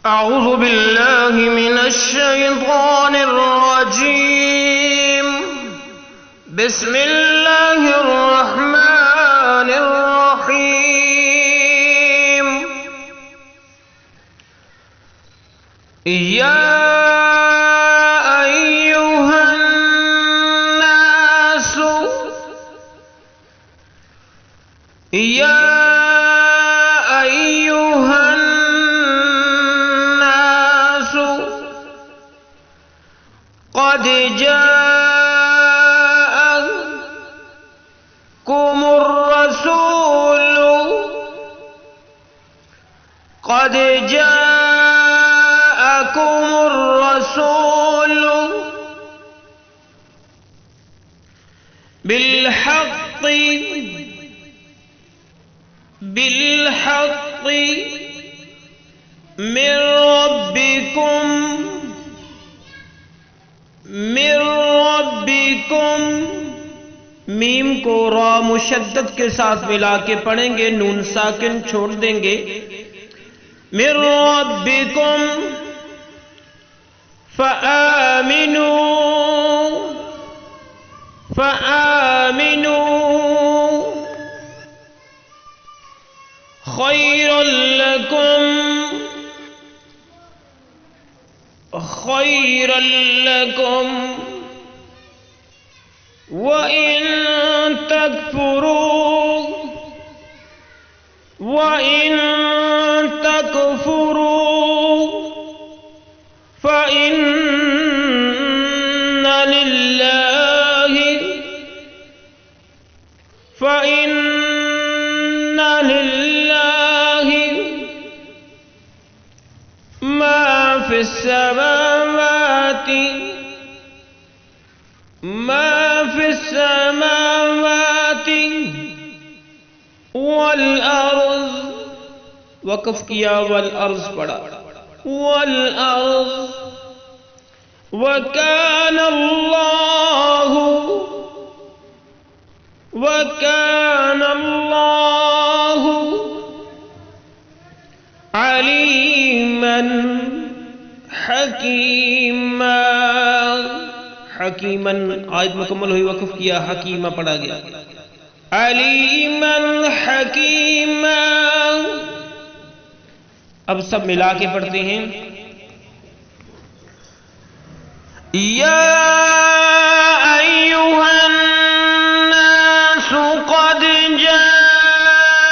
अऊज़ु बिल्लाहि मिनश शैतानिर रजीम। बिस्मिल्लाहिर रहमानिर रहीम। या अय्युहन नासु या अय्युहन नासु क़द जाअकुमुर रसूलु क़द जाअकुमुर रसूलु बिलहक़्क़ि मिर रब्बिकुम। मीम को रा मुशद्दद के साथ मिला के पढ़ेंगे, नून साकिन छोड़ देंगे। मिर रब्बिकुम फ़आमिनू खैरुल लकुम व इन तकफुरू फ़इन्न लिल्लाहि मा फिस समावाति वल अर्ज़। वक़फ़ किया, वल अर्ज़ पढ़ा, वल अर्ज़। व काना अल्लाहु अलीमन हकीमा। हकीमन आयत मुकम्मल हुई, वक़फ़ किया, हकीमा पढ़ा गया। अलीमन हकीमा। अब सब मिला के पढ़ते हैं। या अय्युहन नासु क़द जाअकुमुर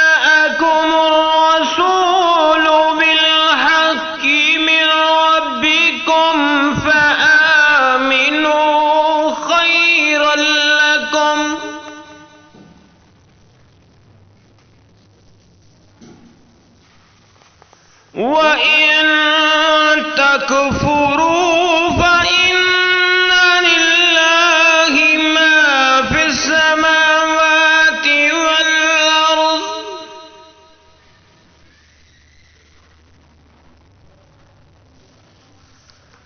रसूलु बिलहक़्क़ि मिर रब्बिकुम फ़आमिनू खैरुल लकुम व इन तकफुरू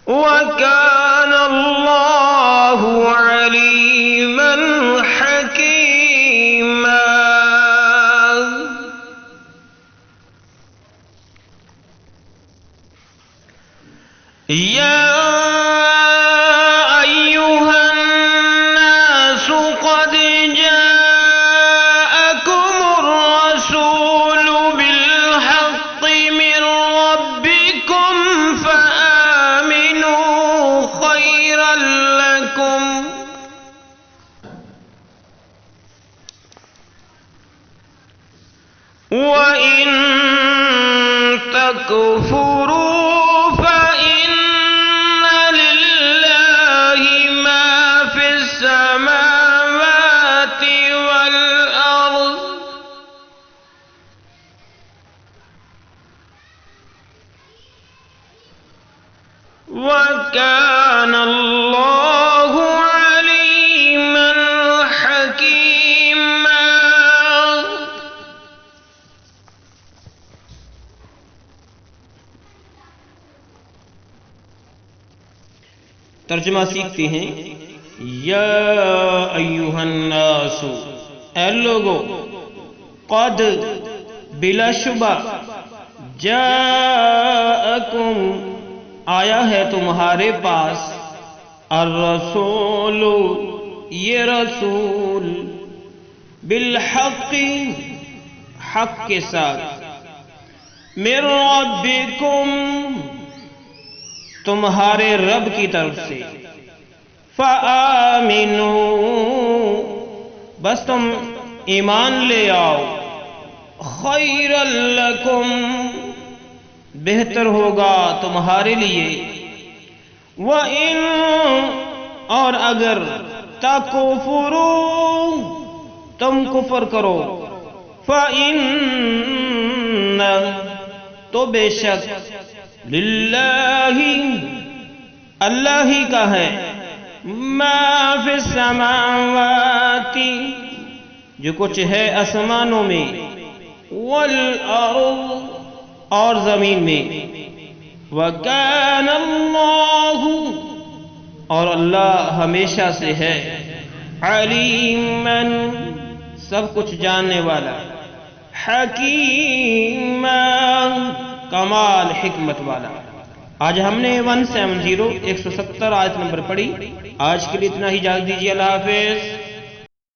वकान अल्लाहु अलीमन हकीमा। या अय्युहन नासु क़द जाअकुमुर रसूलु बिलहक़्क़ि मिर रब्बिकुम व इन तकफुरू फ़इन्न लिल्लाहि मा फिस समावाति वल अर्ज़। व काना अल्लाहु अलीमन हकीमा। तर्जुमा सीखते हैं। या अय्युहन नासु, ऐ लोगो, क़द बिलाशुबा, जाअकुम जाकुम आया है तुम्हारे पास अर्रसूल ये रसूल बिलहक़ी हक के साथ मिर रब्बिकुम तुम्हारे रब की तरफ से फ़आमिनू बस तुम ईमान ले आओ खैरल लकुम बेहतर होगा तुम्हारे लिए व इन और अगर तकुफुरू तुम कुफर करो फ़इन्न तो बेशक लिल्लाही अल्लाह ही का है मा फिस समावाती जो कुछ है आसमानों में वल अर्द और जमीन में व कान अल्लाहु और अल्लाह हमेशा से है अलीमन सब कुछ जानने वाला हकीमा कमाल हिकमत वाला। आज हमने 170 170 आयत नंबर पढ़ी। आज के लिए इतना ही, इजाज़त दीजिए। अल्लाह हाफ़िज़।